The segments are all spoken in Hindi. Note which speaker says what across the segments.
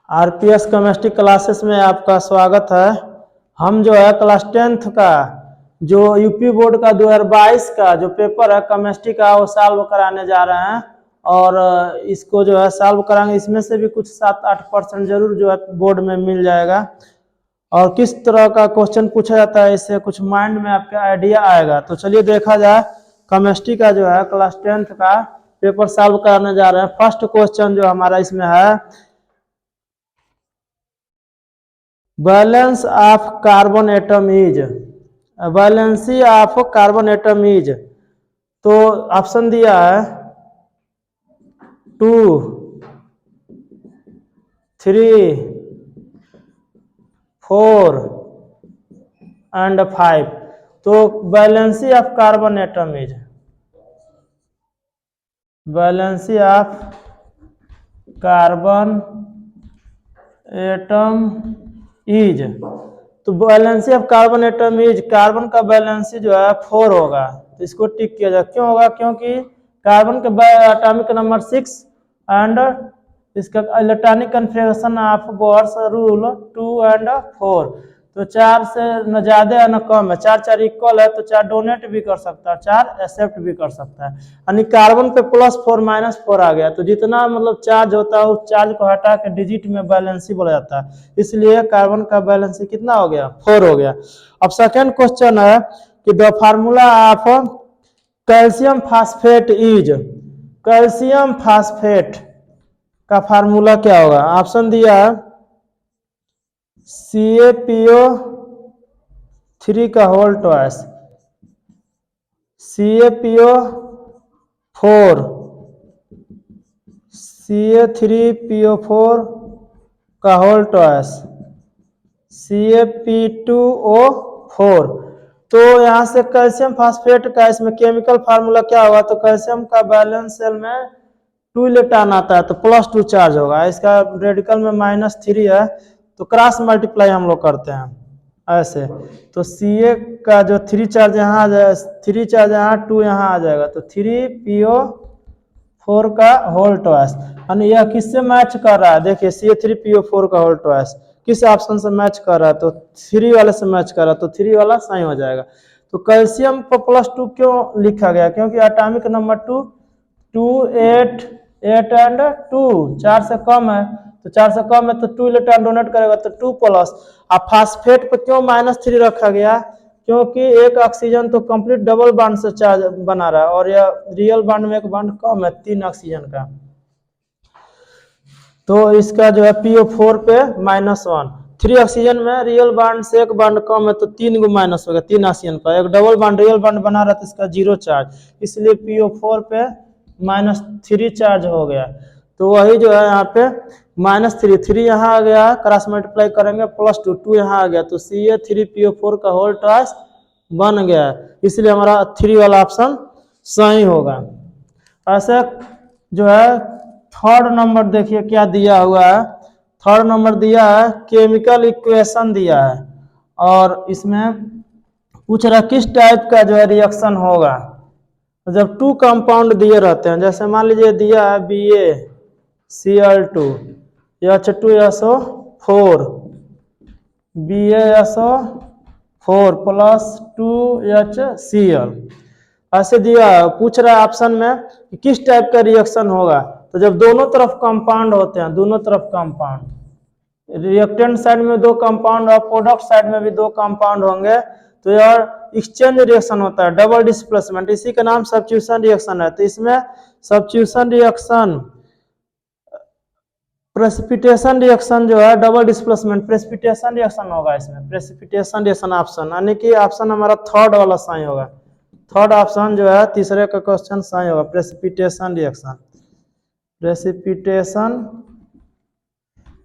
Speaker 1: आरपीएस केमिस्ट्री क्लासेस में आपका स्वागत है। हम जो है क्लास 10th का जो यूपी बोर्ड का 2022 का जो पेपर है केमिस्ट्री का वो सॉल्व कराने जा रहे हैं और इसको जो है सॉल्व कराएंगे। इसमें से भी कुछ 7-8% जरूर जो है बोर्ड में मिल जाएगा और किस तरह का क्वेश्चन पूछा जाता है इससे कुछ माइंड में आपके आइडिया आएगा। तो चलिए देखा जाए केमिस्ट्री का जो है क्लास 10th का पेपर सॉल्व कराने जा रहे हैं। फर्स्ट क्वेश्चन जो हमारा इसमें है balance of carbon atom is, valency of carbon atom is, तो ऑप्शन दिया है 2, 3, 4 एंड 5। तो valency of carbon atom is, valency of carbon atom is, तो valency of carbon atom is, carbon का वैलेंसी जो है 4 होगा। तो इसको टिक किया जाए। क्यों होगा? क्योंकि कार्बन के एटॉमिक नंबर 6 एंड इसका electronic configuration of bourse rule 2 and 4। तो 4 से न ज्यादा है न कम है, 4 इक्वल है तो 4 डोनेट भी कर सकता है, 4 एक्सेप्ट भी कर सकता है। यानी कार्बन पे +4 -4 आ गया तो जितना मतलब चार्ज होता है उस चार्ज को हटा के डिजिट में बैलेंसी बोला जाता है, इसलिए कार्बन का बैलेंसी कितना हो गया? 4 हो गया। अब सेकेंड क्वेश्चन है कि the formula of calcium phosphate is, calcium phosphate का फार्मूला क्या होगा? ऑप्शन दिया है CaPO3 का होल ट्वाइस, CaPO4, Ca3PO4 का होल ट्वाइस, CaP2O4। तो यहाँ से कैल्शियम फास्फेट का इसमें केमिकल फार्मूला क्या होगा? तो कैल्शियम का बैलेंस सेल में 2 इलेक्ट्रॉन आता है तो +2 चार्ज होगा। इसका रेडिकल में -3 है तो क्रॉस मल्टीप्लाई हम लोग करते हैं ऐसे। तो Ca का जो 3 चार्ज यहाँ आ जाएगा, 3 चार्ज यहाँ, 2 यहाँ आ जाएगा तो 3PO4 का होल ट्वाइस। यानी यह किससे मैच कर रहा है? देखिए Ca3PO4 का होल ट्वाइस किस ऑप्शन से मैच कर रहा है? तो 3 वाले से मैच कर रहा है तो 3 वाला सही हो जाएगा। तो कैल्शियम पर +2 क्यों लिखा गया? क्योंकि एटॉमिक नंबर 2, 2, 8 एंड 2 4 से कम है तो 4 से कम है तो 2 इलेक्ट्रॉन डोनेट करेगा तो 2+। अब फास्फेट पे क्यों -3 रखा गया? क्योंकि एक ऑक्सीजन तो कंप्लीट डबल बॉन्ड से चार्ज बना रहा है और यह रियल बॉन्ड में एक बॉन्ड कम है 3 ऑक्सीजन का, तो इसका जो है PO4 पे -1। 3 ऑक्सीजन में रियल बॉन्ड से एक बॉन्ड कम है तो 3 गो माइनस हो गया 3 ऑक्सीजन पर। एक डबल बॉन्ड रियल बॉन्ड बना रहा था इसका 0 चार्ज, इसलिए PO4 पे -3 चार्ज हो गया। तो वही जो है यहाँ पे -3 यहाँ आ गया, क्रॉस मल्टीप्लाई करेंगे +2, 2 यहाँ आ गया तो Ca3PO4 का होल ट्वाइस बन गया, इसलिए हमारा 3 वाला ऑप्शन सही होगा। ऐसे जो है थर्ड नंबर देखिए क्या दिया हुआ है। थर्ड नंबर दिया है केमिकल इक्वेशन दिया है और इसमें पूछ रहा किस टाइप का जो है रिएक्शन होगा जब 2 कंपाउंड दिए रहते हैं। जैसे मान लीजिए दिया है BaCl2 H2SO4, BaSO4 +2HCl ऐसे दिया। पूछ रहा है ऑप्शन में कि किस टाइप का रिएक्शन होगा। तो जब दोनों तरफ कंपाउंड होते हैं, दोनों तरफ कंपाउंड, रिएक्टेंट साइड में 2 कंपाउंड और प्रोडक्ट साइड में भी 2 कंपाउंड होंगे तो यार एक्सचेंज रिएक्शन होता है, डबल डिस्प्लेसमेंट, इसी का नाम सब्स्टिट्यूशन रिएक्शन है। तो इसमें सब्स्टिट्यूशन रिएक्शन, प्रेसिपिटेशन रिएक्शन जो है डबल डिस्प्लेसमेंट प्रेसिपिटेशन रिएक्शन होगा इसमें, प्रेसिपिटेशन रिएक्शन ऑप्शन, यानी कि ऑप्शन हमारा थर्ड वाला सही होगा। थर्ड ऑप्शन जो है तीसरे का क्वेश्चन सही होगा, प्रेसिपिटेशन रिएक्शन, प्रेसिपिटेशन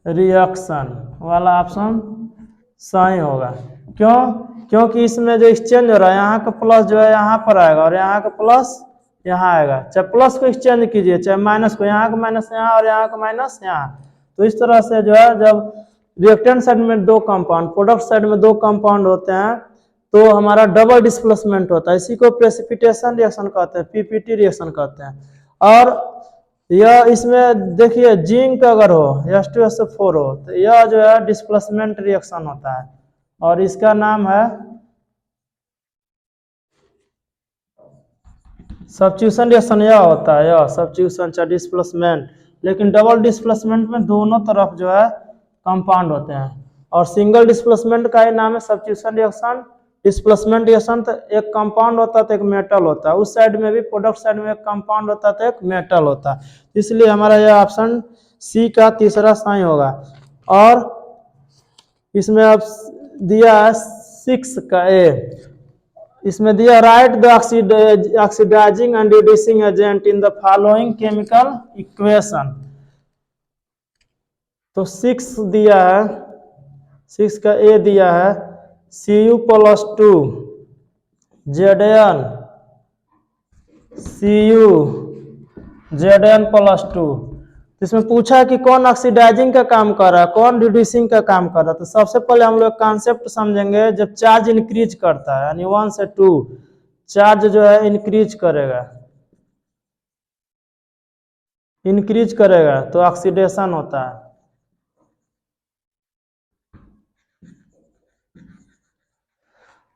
Speaker 1: रिएक्शन वाला ऑप्शन सही होगा। क्यों? क्योंकि इसमें जो एक्सचेंज हो रहा है यहाँ का प्लस जो है यहाँ पर आएगा और यहाँ का प्लस यहाँ आएगा। चाहे प्लस को एक्सचेंज कीजिए चाहे माइनस को, यहाँ का माइनस यहाँ और यहाँ का माइनस यहाँ। तो इस तरह से जो है जब रिएक्टेंट साइड में 2 कंपाउंड, प्रोडक्ट साइड में 2 कंपाउंड होते हैं तो हमारा डबल डिस्प्लेसमेंट होता है, इसी को प्रेसिपिटेशन रिएक्शन कहते हैं, पीपीटी रिएक्शन कहते हैं। और यह इसमें देखिए जिंक अगर हो H2SO4 हो तो यह जो है डिस्प्लेसमेंट रिएक्शन होता है और इसका नाम है सब्स्टिट्यूशन रिएक्शन। यह होता है यह सब्स्टिट्यूशन चाहे डिस्प्लेसमेंट, लेकिन डबल डिस्प्लेसमेंट में दोनों तरफ जो है कंपाउंड होते हैं और सिंगल डिस्प्लेसमेंट का ही नाम है सब्स्टिट्यूशन रिएक्शन। डिस्प्लेसमेंट रिएक्शन तो एक कंपाउंड होता है तो एक मेटल होता है, उस साइड में भी प्रोडक्ट साइड में एक कंपाउंड होता है तो एक मेटल होता है, इसलिए हमारा यह ऑप्शन सी का तीसरा सही होगा। और इसमें अब दिया है 6 का ए, इसमें दिया write the oxidising and reducing agent in the following chemical equation. तो 6 दिया है, 6 का ए दिया है Cu+2 Zn Cu Zn+2। इसमें पूछा है कि कौन ऑक्सीडाइजिंग का काम कर रहा है कौन रिड्यूसिंग का काम कर रहा है। तो सबसे पहले हम लोग कॉन्सेप्ट समझेंगे, जब चार्ज इंक्रीज करता है यानी 1 से 2 चार्ज जो है इंक्रीज करेगा तो ऑक्सीडेशन होता है,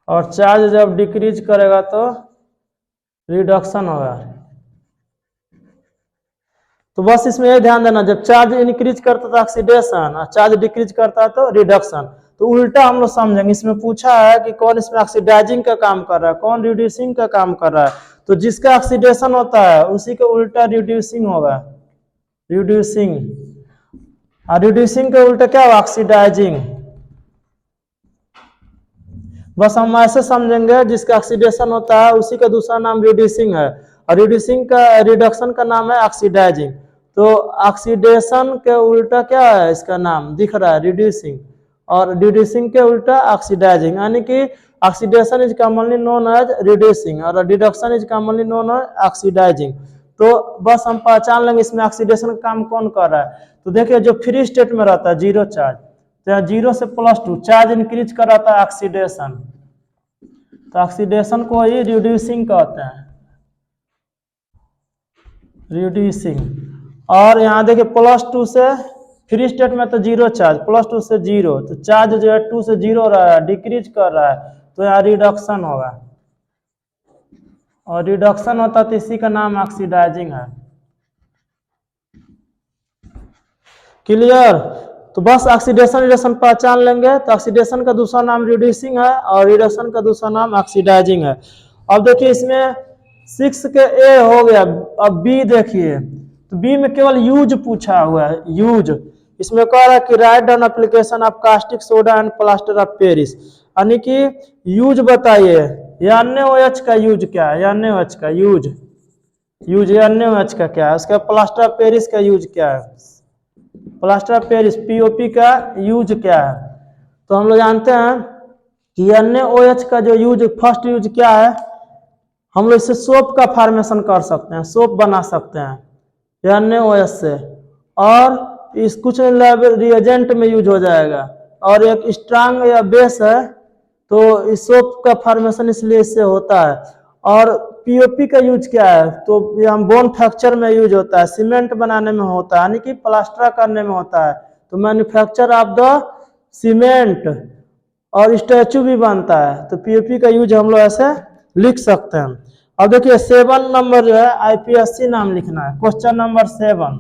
Speaker 1: और चार्ज जब डिक्रीज करेगा तो रिडक्शन होगा। तो बस इसमें ये ध्यान देना, जब चार्ज इंक्रीज करता है तो ऑक्सीडेशन और चार्ज डिक्रीज करता है तो रिडक्शन। तो उल्टा हम लोग समझेंगे, इसमें पूछा है कि कौन इसमें ऑक्सीडाइजिंग का काम कर रहा है कौन रिड्यूसिंग का काम कर रहा है, तो जिसका ऑक्सीडेशन होता है उसी का उल्टा रिड्यूसिंग होगा, रिड्यूसिंग। और रिड्यूसिंग का उल्टा क्या होगा ऑक्सीडाइजिंग। बस हम ऐसे समझेंगे, जिसका ऑक्सीडेशन होता है उसी का दूसरा नाम रिड्यूसिंग है और रिडक्शन का नाम है ऑक्सीडाइजिंग। तो ऑक्सीडेशन के उल्टा क्या है, इसका नाम दिख रहा है रिड्यूसिंग, और रिड्यूसिंग के उल्टा ऑक्सीडाइजिंग, यानी कि oxidation is commonly known as reducing और reduction is commonly known as oxidising. तो बस हम पहचान लेंगे इसमें ऑक्सीडेशन का काम कौन कर रहा है। तो देखिए जो फ्री स्टेट में रहता है जीरो चार्ज, तो 0 से +2 चार्ज इंक्रीज कर रहा था ऑक्सीडेशन, तो ऑक्सीडेशन को ही रिड्यूसिंग कहते हैं, रिड्यूसिंग। और यहाँ देखिए +2 से फ्री स्टेट में तो 0 चार्ज, +2 से 0 तो चार्ज जो है 2 से 0 रहा है डिक्रीज कर रहा है, तो यहाँ रिडक्शन होगा, और रिडक्शन होता तो इसी का नाम ऑक्सीडाइजिंग है। क्लियर। तो बस ऑक्सीडेशन रिडक्शन पहचान लेंगे, तो ऑक्सीडेशन का दूसरा नाम रिड्यूसिंग है और रिडक्शन का दूसरा नाम ऑक्सीडाइजिंग है। अब देखिए इसमें 6 के ए हो गया, अब बी देखिए, तो बी में केवल यूज पूछा हुआ है, यूज। इसमें कह रहा है कि write down application of caustic soda and plaster of Paris, यानी कि यूज बताइए, NaOH का यूज क्या है, NaOH का यूज NaOH का क्या है, उसका प्लास्टर ऑफ पेरिस का यूज क्या है, प्लास्टर ऑफ पेरिस POP का यूज क्या है। तो हम लोग जानते हैं कि NaOH का जो यूज फर्स्ट यूज क्या है, हम लोग इससे सोप का फॉर्मेशन कर सकते हैं, सोप बना सकते हैं NaOH से, और इस कुछ रिएजेंट में यूज हो जाएगा, और एक स्ट्रांग या बेस है तो इस सोप का फॉर्मेशन इसलिए इससे होता है। और POP का यूज क्या है, तो ये हम बोन फ्रैक्चर में यूज होता है, सीमेंट बनाने में होता है, यानी कि प्लास्टर करने में होता है, तो मैन्युफैक्चर ऑफ द सीमेंट, और स्टैचू भी बनता है, तो POP का यूज हम लोग ऐसे लिख सकते हैं। अब देखिए 7 नंबर जो है IPSC नाम लिखना है, क्वेश्चन नंबर 7,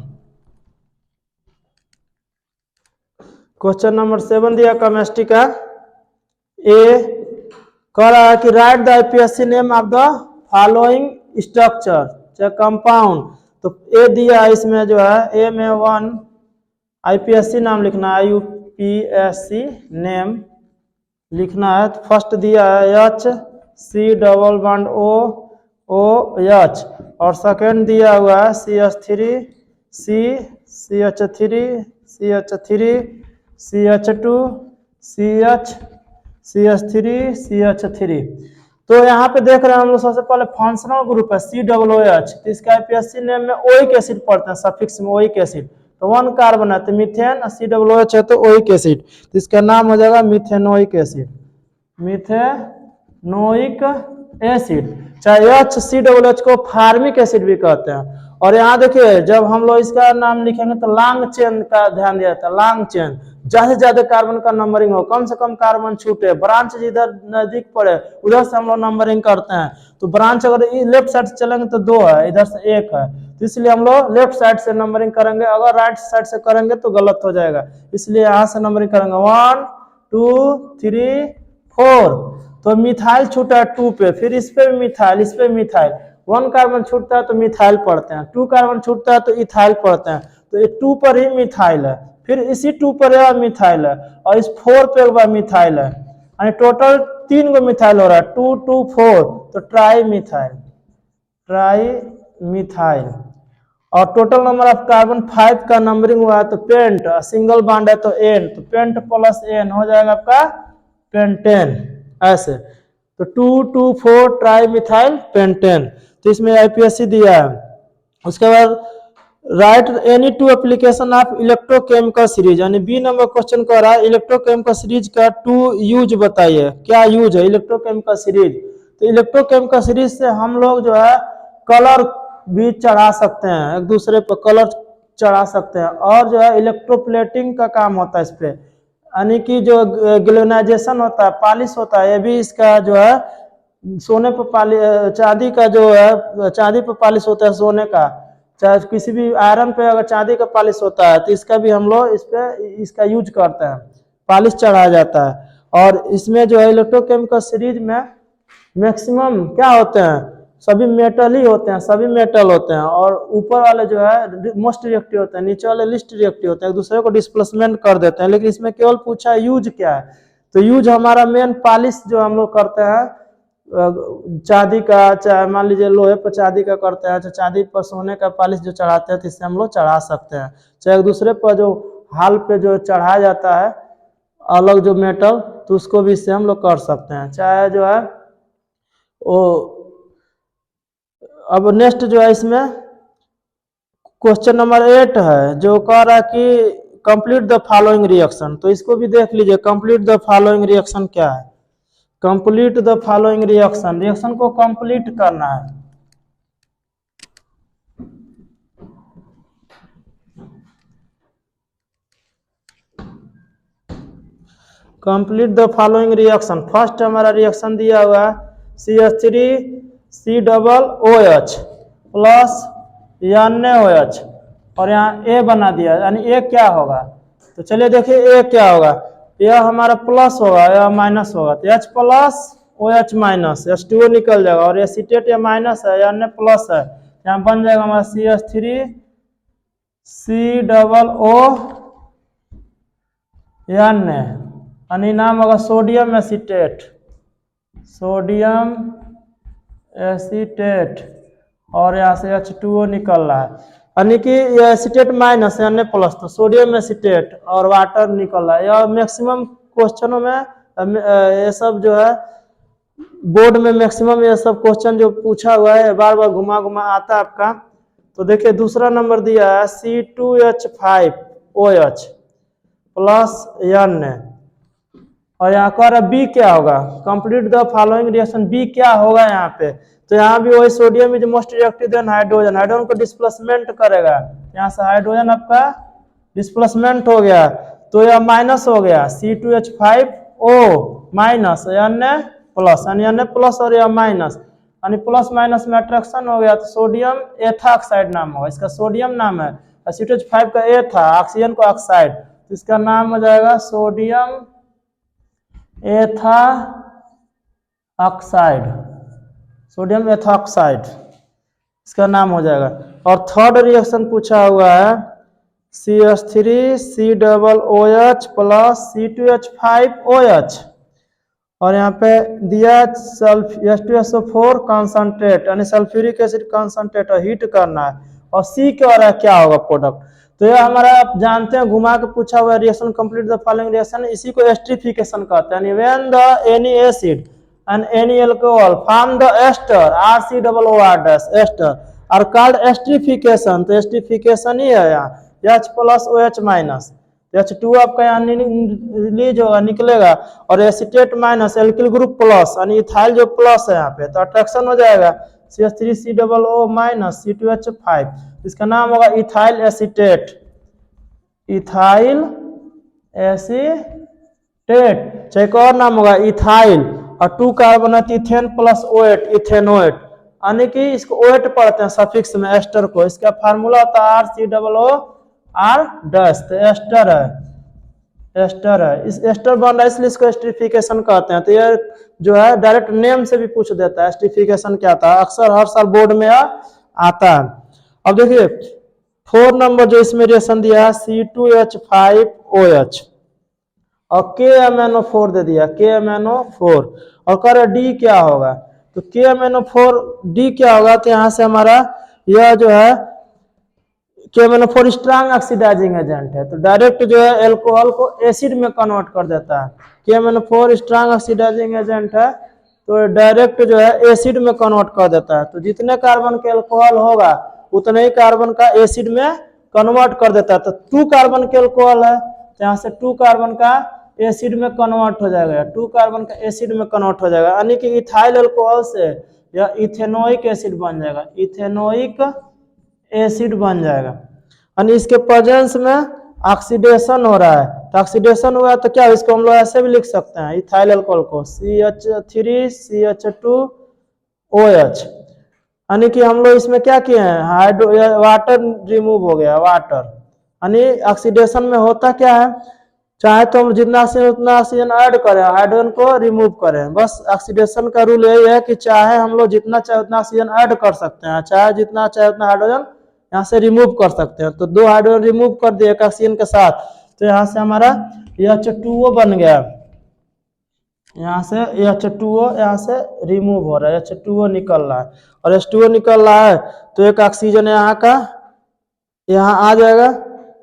Speaker 1: क्वेश्चन नंबर 7 दिया केमिस्ट्री का। ए कह रहा है कि right the IPSC name of the following structure चाहे कंपाउंड, तो ए दिया इसमें जो है ए में 1 IPSC नाम लिखना है, IUPSC नेम लिखना है। तो फर्स्ट दिया है HC डबल बॉन्ड OH, और सेकेंड दिया हुआ है CH3 CH3 CH3 CH2 CH3 CH3। तो यहाँ पे देख रहे हैं हम लोग सबसे पहले फंक्शनल ग्रुप है COOH, तो इसका IPSC नेम में ओइक एसिड पढ़ते हैं, सफिक्स में ओइक एसिड, तो 1 कार्बन है तो मीथेन, COOH है तो ओइक एसिड, तो इसका नाम हो जाएगा मिथेनोइक एसिड, मिथेनोइक एसिड। चाहे HCOOH को फार्मिक एसिड भी कहते हैं, और यहाँ देखिए जब हम लोग इसका नाम लिखेंगे तो लॉन्ग चेन का ध्यान दिया जाता है। लॉन्ग चेन ज्यादा से ज्यादा कार्बन का नंबरिंग हो, कम से कम कार्बन छूटे, ब्रांच जिधर नजदीक पड़े उधर से हम लोग नंबरिंग करते हैं। तो ब्रांच अगर लेफ्ट साइड से चलेंगे तो 2 है, इधर से 1 है, तो इसलिए हम लोग लेफ्ट साइड से नंबरिंग करेंगे। अगर राइट साइड से करेंगे तो गलत हो जाएगा, इसलिए यहाँ से नंबरिंग करेंगे 1 2 3 4। तो मिथाइल छूटा है 2 पे, फिर इस पे मिथाइल, इस पे मिथाइल। 1 कार्बन छूटता है तो मिथाइल पढ़ते हैं, 2 कार्बन छूटता है तो इथाइल पढ़ते हैं। तो ये 2 पर ही मिथाइल है, फिर इसी 2 पर यह मिथाइल है, और इस 4 पे एक बार मिथाइल है, यानी टोटल 3 गो मिथाइल हो रहा है, 2 2 4, तो ट्राई मिथाइल, ट्राई मिथाइल। और टोटल नंबर ऑफ कार्बन 5 का नंबरिंग हुआ है, तो पेंट सिंगल बॉन्ड है तो एन, तो पेंट प्लस एन हो जाएगा आपका पेंटेन, ऐसे। तो 2 2 4 ट्राई मिथाइल पेंटेन, तो इसमें आईपीएससी दिया है। उसके बाद right any 2 application of electrochemical series, यानी बी नंबर क्वेश्चन कह रहा है इलेक्ट्रोकेमिकल सीरीज का 2 यूज बताइए, क्या यूज है इलेक्ट्रोकेमिकल सीरीज। तो इलेक्ट्रोकेमिकल सीरीज से हम लोग जो है कलर भी चढ़ा सकते हैं, एक दूसरे पर कलर चढ़ा सकते हैं, और जो है इलेक्ट्रोप्लेटिंग का काम होता है इस पे, यानी कि जो गैल्वेनाइजेशन होता है, पॉलिश होता है, ये भी इसका जो है सोने पर पॉलिश, चांदी का जो है चांदी पर पॉलिश होता है सोने का, चाहे किसी भी आयरन पे अगर चांदी का पॉलिश होता है तो इसका भी हम लोग इस पे इसका यूज करते हैं, पॉलिश चढ़ाया जाता है। और इसमें जो है इलेक्ट्रोकेमिकल सीरीज में मैक्सिमम क्या होते हैं, सभी मेटल ही होते हैं, सभी मेटल होते हैं, और ऊपर वाले जो है मोस्ट रिएक्टिव होते हैं, नीचे वाले लिस्ट रिएक्टिव होते हैं, एक दूसरे को डिस्प्लेसमेंट कर देते हैं। लेकिन इसमें केवल पूछा यूज क्या है, तो यूज हमारा मेन पॉलिश जो हम लोग करते हैं चांदी का, चाहे मान लीजिए लोहे पर चांदी का करते हैं, चाहे चांदी पर सोने का पॉलिश जो चढ़ाते हैं, तो इससे हम लोग चढ़ा सकते हैं। चाहे एक दूसरे पर जो हाल पे जो चढ़ाया जाता है अलग जो मेटल, तो उसको भी इससे हम लोग कर सकते हैं, चाहे जो है वो। अब नेक्स्ट जो है इसमें क्वेश्चन नंबर 8 है, जो कह रहा है कि कंप्लीट द फॉलोइंग रिएक्शन, तो इसको भी देख लीजिए। कंप्लीट द फॉलोइंग रिएक्शन क्या है, complete the following reaction, reaction को कंप्लीट करना है। Complete the following reaction, first हमारा रिएक्शन दिया हुआ है CH3COOH प्लस NaOH, और यहाँ A बना दिया, यानी A क्या होगा, तो चलिए देखिए A क्या होगा, यह हमारा प्लस होगा या माइनस होगा, तो H plus OH minus, H2O निकल जाएगा, और एसीटेट या माइनस है या प्लस है, यहाँ बन जाएगा हमारा CH3COON, यानी नाम होगा सोडियम एसीटेट, सोडियम एसीटेट, और यहाँ से H2O निकल रहा है, यानी कि ये एसीटेट माइनस है अन्य प्लस, तो सोडियम एसीटेट और वाटर निकल रहा है। यह मैक्सिमम क्वेश्चनों में ये सब जो है बोर्ड में मैक्सिमम ये सब क्वेश्चन जो पूछा हुआ है बार बार घुमा घुमा आता है आपका। तो देखिए दूसरा नंबर दिया है C2H5OH प्लस N, और यहाँ कह रहा है बी क्या होगा, complete the following reaction, B क्या होगा यहाँ पे, तो यहाँ भी वही sodium is most reactive then hydrogen, hydrogen को डिस्प्लेसमेंट करेगा, यहाँ से हाइड्रोजन आपका डिस्प्लेसमेंट हो गया, तो यह माइनस हो गया C2H5O माइनस N प्लस, यानी N प्लस और यह माइनस, यानी प्लस माइनस में अट्रैक्शन हो गया, तो सोडियम एथाक्साइड नाम होगा, इसका सोडियम नाम है, C2H5 का ए था, ऑक्सीजन को ऑक्साइड, तो इसका नाम हो जाएगा सोडियम एथा ऑक्साइड, सोडियम एथॉक्साइड इसका नाम हो जाएगा। और थर्ड रिएक्शन पूछा हुआ है CH3COOH प्लस C2H5OH, और यहाँ पे दिया H2SO4 कॉन्सेंट्रेट, यानी सल्फ्यूरिक एसिड कॉन्सेंट्रेट, हीट करना है, और सी कह रहा है क्या होगा प्रोडक्ट, तो ये हमारा आप जानते हैं घुमा के पूछा हुआ reaction complete the following reaction, इसी को एस्टरिफिकेशन कहते हैं, when the any acid and any alcohol form the ester RCOOR ester are called esterification, तो एस्टरिफिकेशन ही है यहाँ H plus OH minus, H2 आपका यहाँ रिलीज होगा निकलेगा, और acetate minus alkyl group plus, यानी इथाइल जो प्लस है यहाँ पे, तो अट्रैक्शन हो जाएगा CH3COO माइनस C2H5, इसका नाम होगा इथाइल एसीटेट, इथाइल एसीटेट। चाहे एक और नाम होगा इथाइल, और 2 कार्बन है इथेन प्लस OH, इथेनोएट, यानी कि इसको ओएट पढ़ते हैं सफिक्स में एस्टर को। इसका फार्मूला होता है RCOOR तो एस्टर है, एस्टर है। इस एस्टर बन रहा है इसलिए इसको एस्टरिफिकेशन कहते हैं। तो ये जो है डायरेक्ट नेम से भी पूछ देता है एस्टरिफिकेशन क्या था, अक्सर हर साल बोर्ड में आता है। अब देखिए 4 नंबर जो इसमें रिएक्शन दिया है C2H5OH और KMnO4 दे दिया, KMnO4, और कह रहे डी क्या होगा, तो KMnO4 डी क्या होगा, तो यहां से हमारा यह जो है KMnO4 स्ट्रांग ऑक्सीडाइजिंग एजेंट है, तो डायरेक्ट जो है एल्कोहल को एसिड में कन्वर्ट कर देता है। KMnO4 स्ट्रांग ऑक्सीडाइजिंग एजेंट है, तो डायरेक्ट जो है एसिड में कन्वर्ट कर देता है। तो जितने कार्बन के एल्कोहल होगा उतने ही कार्बन का एसिड में कन्वर्ट कर देता है। तो 2 कार्बन के एल्कोहल है, तो यहाँ से 2 कार्बन का एसिड में कन्वर्ट हो जाएगा, 2 कार्बन का एसिड में कन्वर्ट हो जाएगा, यानी कि इथाइल अल्कोहल से यह इथेनोइक एसिड बन जाएगा, इथेनोइक एसिड बन जाएगा। यानी इसके प्रेजेंस में ऑक्सीडेशन हो रहा है, तो ऑक्सीडेशन हुआ तो क्या, इसको हम लोग ऐसे भी लिख सकते हैं इथाइल अल्कोहल को CH3CH2OH, यानी कि हम लोग इसमें क्या किए हैं, वाटर रिमूव हो गया, वाटर। यानी ऑक्सीडेशन में होता क्या है, चाहे तो हम जितना ऑक्सीजन उतना ऑक्सीजन ऐड करें, हाइड्रोजन को रिमूव करें। बस ऑक्सीडेशन का रूल यही है कि चाहे हम लोग जितना चाहे उतना ऑक्सीजन ऐड कर सकते हैं, चाहे जितना चाहे उतना हाइड्रोजन यहाँ से रिमूव कर सकते हैं। तो 2 हाइड्रोजन रिमूव कर दिए एक ऑक्सीजन के साथ, तो यहाँ से हमारा H2O बन गया, यहाँ से H2O यहाँ से रिमूव हो रहा है, H2O निकल रहा है, और H2O निकल रहा है तो एक ऑक्सीजन यहाँ का यहाँ आ जाएगा,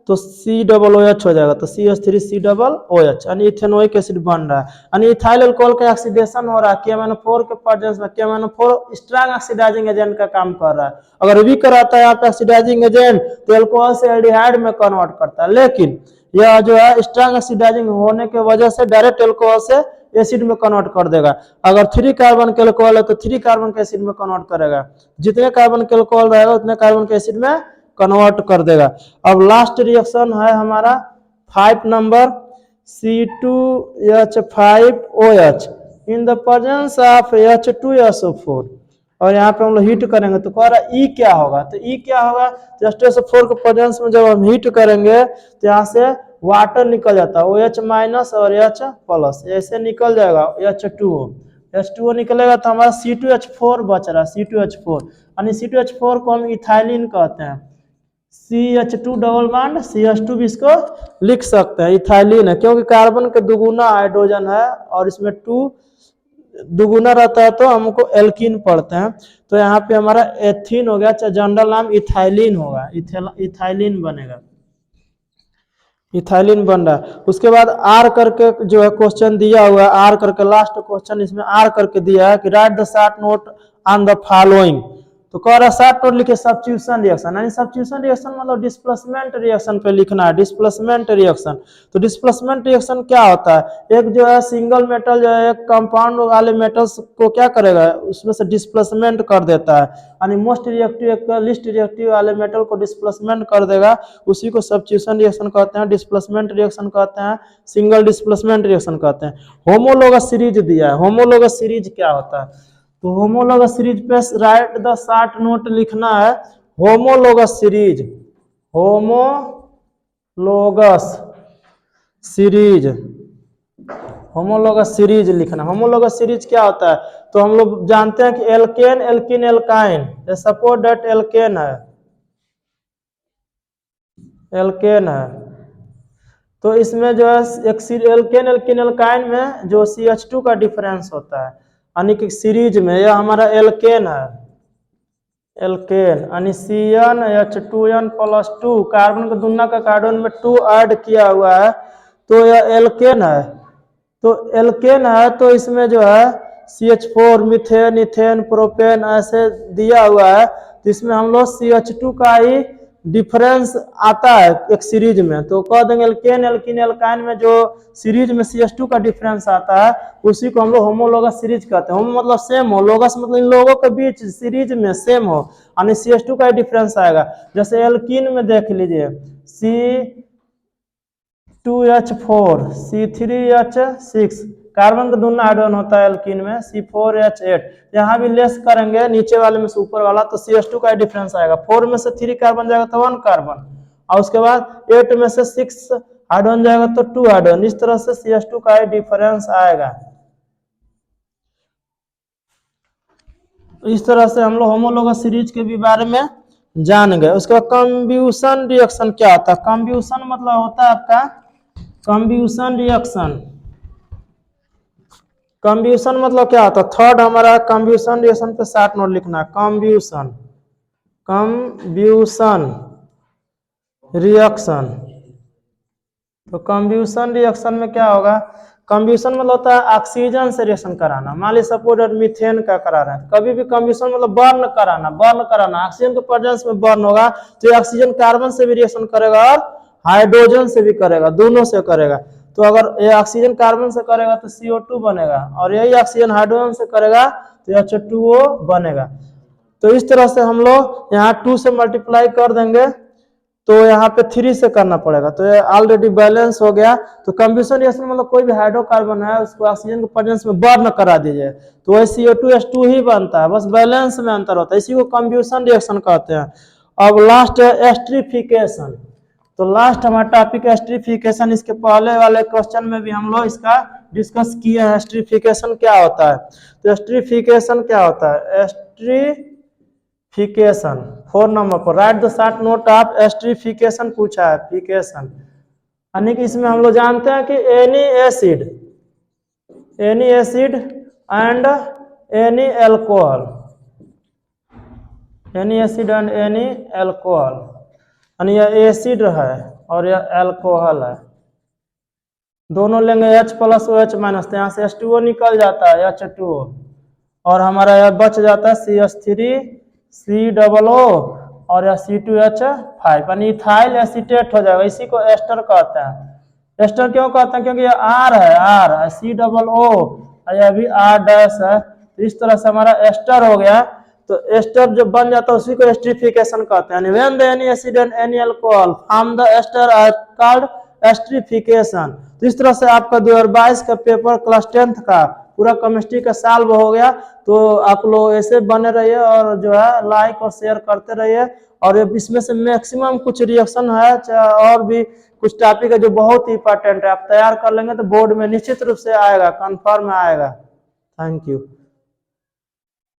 Speaker 1: तो COOH हो जाएगा, तो CH3COOH, यानी इथेनोइक एसिड बन रहा है। यानी इथाइल अल्कोहल का ऑक्सीडेशन हो रहा है KMnO4 के प्रेजेंस में। KMnO4 स्ट्रांग ऑक्सीडाइजिंग एजेंट का काम कर रहा है। अगर वीक रहता है यहाँ पे ऑक्सीडाइजिंग एजेंट तो अल्कोहल से एल्डिहाइड में कन्वर्ट करता है, लेकिन यह जो है स्ट्रांग ऑक्सीडाइजिंग होने की वजह से डायरेक्ट अल्कोहल से एसिड में कन्वर्ट कर देगा। अगर 3 कार्बन के अल्कोहल है तो 3 कार्बन के एसिड में कन्वर्ट करेगा, जितने कार्बन के अल्कोहल रहेगा उतने कार्बन के एसिड में कन्वर्ट कर देगा। अब लास्ट रिएक्शन है हमारा 5 number C2H5OH in the presence of H2SO4, और यहाँ पे हम लोग हीट करेंगे तो कह रहा है E क्या होगा, तो E क्या होगा, H2SO4 के प्रेजेंस में जब हम हीट करेंगे तो यहाँ से वाटर निकल जाता है, OH माइनस और H प्लस, ऐसे निकल जाएगा H2O निकलेगा, तो हमारा C2H4 बच रहा है, C2H4, यानी C2H4 को हम इथाइलिन कहते हैं। CH2 डबल बॉन्ड CH2 भी इसको लिख सकते हैं, इथाइलिन है, क्योंकि कार्बन के दुगुना हाइड्रोजन है और इसमें 2 दुगुना रहता है तो हमको एल्कीन पढ़ते हैं। तो यहाँ पे हमारा एथीन हो गया, चाहे जनरल नाम इथाइलिन होगा, इथाइलिन बनेगा, इथाइलिन बन रहा है। उसके बाद आर करके जो है क्वेश्चन दिया हुआ है, आर करके लास्ट क्वेश्चन इसमें आर करके दिया है कि right the short note on the following, तो कह रहा शॉर्ट नोट लिखे सब्स्टिट्यूशन रिएक्शन, यानी सब्स्टिट्यूशन रिएक्शन मतलब डिस्प्लेसमेंट रिएक्शन पे लिखना है, डिस्प्लेसमेंट रिएक्शन। तो डिस्प्लेसमेंट रिएक्शन क्या होता है, एक जो है सिंगल मेटल जो है एक कंपाउंड वाले मेटल्स को क्या करेगा, उसमें से डिस्प्लेसमेंट कर देता है, यानी मोस्ट रिएक्टिव एक लिस्ट रिएक्टिव वाले मेटल को डिस्प्लेसमेंट कर देगा, उसी को सब्स्टिट्यूशन रिएक्शन कहते हैं, डिस्प्लेसमेंट रिएक्शन कहते हैं, सिंगल डिस्प्लेसमेंट रिएक्शन कहते हैं। होमोलोगस सीरीज दिया है, होमोलोगस सीरीज क्या होता है, तो होमोलोगस सीरीज पे राइट द शॉर्ट नोट लिखना है, homologous series, homologous series, homologous series लिखना। होमोलोगस सीरीज क्या होता है, तो हम लोग जानते हैं कि alkane alkene alkyne, suppose that alkane है, एल्केन है, तो इसमें जो है एक एल्केन एल्किन एल्काइन में जो CH2 का डिफरेंस होता है, यानी कि सीरीज में यह हमारा एल्केन है, एल्केन यानी CnH2n+2, कार्बन के दुना का कार्बन में 2 ऐड किया हुआ है तो यह एल्केन है। तो एल्केन है तो इसमें जो है CH4 मीथेन इथेन प्रोपेन ऐसे दिया हुआ है, तो इसमें हम लोग CH2 का ही डिफरेंस आता है एक सीरीज में, तो कह देंगे एल्केन एल्कीन एल्काइन में जो सीरीज में CH2 का डिफरेंस आता है उसी को हम लोग होमोलोगस सीरीज कहते हैं। होमो मतलब सेम हो, लोगस मतलब इन लोगों के बीच सीरीज में सेम हो, यानी CH2 का डिफरेंस आएगा। जैसे एल्कीन में देख लीजिए C2H4 C3H6, कार्बन का दोनों हाइड्रोजन होता है एल्कीन में C4H8। यहाँ भी लेस करेंगे नीचे वाले में से ऊपर वाला तो CH2 का डिफरेंस आएगा। 4 में से 3 कार्बन जाएगा तो 1 कार्बन, और उसके बाद 8 में से 6 हाइड्रोजन जाएगा तो 2 हाइड्रोजन। इस तरह से CH2 का डिफरेंस आएगा। इस तरह से हम लोग होमोलोगस सीरीज के भी बारे में जान गए। उसके बाद कंब्यूशन रिएक्शन क्या होता है? कंब्यूशन मतलब होता है आपका कंब्यूशन रिएक्शन। कंब्यूशन मतलब क्या होता है? थर्ड हमारा कंब्यूशन रिएक्शन पे 60 नोट लिखना है। कंब्यूशन रिएक्शन। तो कंब्यूशन रिएक्शन में क्या होगा? कंब्यूशन मतलब होता है ऑक्सीजन से रिएक्शन कराना। मान लीजिए सपोज मीथेन का करा रहे हैं, कभी भी कंब्यूशन मतलब बर्न कराना। ऑक्सीजन के प्रेजेंस में बर्न होगा तो ऑक्सीजन कार्बन से भी रिएक्शन करेगा और हाइड्रोजन से भी करेगा, दोनों से करेगा। तो अगर ये ऑक्सीजन कार्बन से करेगा तो CO2 बनेगा, और यही ऑक्सीजन हाइड्रोजन से करेगा तो H2O बनेगा। तो इस तरह से हम लोग यहाँ 2 से मल्टीप्लाई कर देंगे तो यहाँ पे 3 से करना पड़ेगा, तो ये ऑलरेडी बैलेंस हो गया। तो कंब्यूशन रिएक्शन मतलब कोई भी हाइड्रोकार्बन है उसको ऑक्सीजन के प्रेजेंस में बर्न करा दीजिए तो वही CO2H2 ही बनता है, बस बैलेंस में अंतर होता है, इसी को कंब्यूशन रिएक्शन कहते हैं। अब लास्ट है एस्ट्रिफिकेशन। तो लास्ट हमारा टॉपिक है एस्ट्रिफिकेशन। इसके पहले वाले क्वेश्चन में भी हम लोग इसका डिस्कस किए हैं एस्ट्रिफिकेशन क्या होता है। तो एस्ट्रिफिकेशन क्या होता है? एस्ट्रिफिकेशन 4 नंबर पर right the short note of esterification पूछा है। फिकेशन यानी कि इसमें हम लोग जानते हैं कि any acid and any alcohol, यानी यह एसिड है और यह एल्कोहल है। दोनों लेंगे H प्लस OH माइनस, तो यहाँ से H2O निकल जाता है H2O, और हमारा यह बच जाता है CH3COO और यह C2H5, यानी इथाइल एसीटेट हो जाएगा। इसी को एस्टर कहते हैं। एस्टर क्यों कहते हैं? क्योंकि ये R है COO, यह भी R डैश है। तो इस तरह से हमारा एस्टर हो गया। तो एस्टर जब बन जाता है उसी को एस्ट्रिफिकेशन कहते हैं। When the any acid and any alcohol form the ester are called esterification. तो इस तरह से आपका 2022 का पेपर क्लास 10th का पूरा केमिस्ट्री का सॉल्व हो गया। तो आप लोग ऐसे बने रहिए और जो है लाइक और शेयर करते रहिए। और इसमें से मैक्सिमम कुछ रिएक्शन है और भी कुछ टॉपिक है जो बहुत ही इंपॉर्टेंट है, आप तैयार कर लेंगे तो बोर्ड में निश्चित रूप से आएगा, कंफर्म आएगा। Thank you.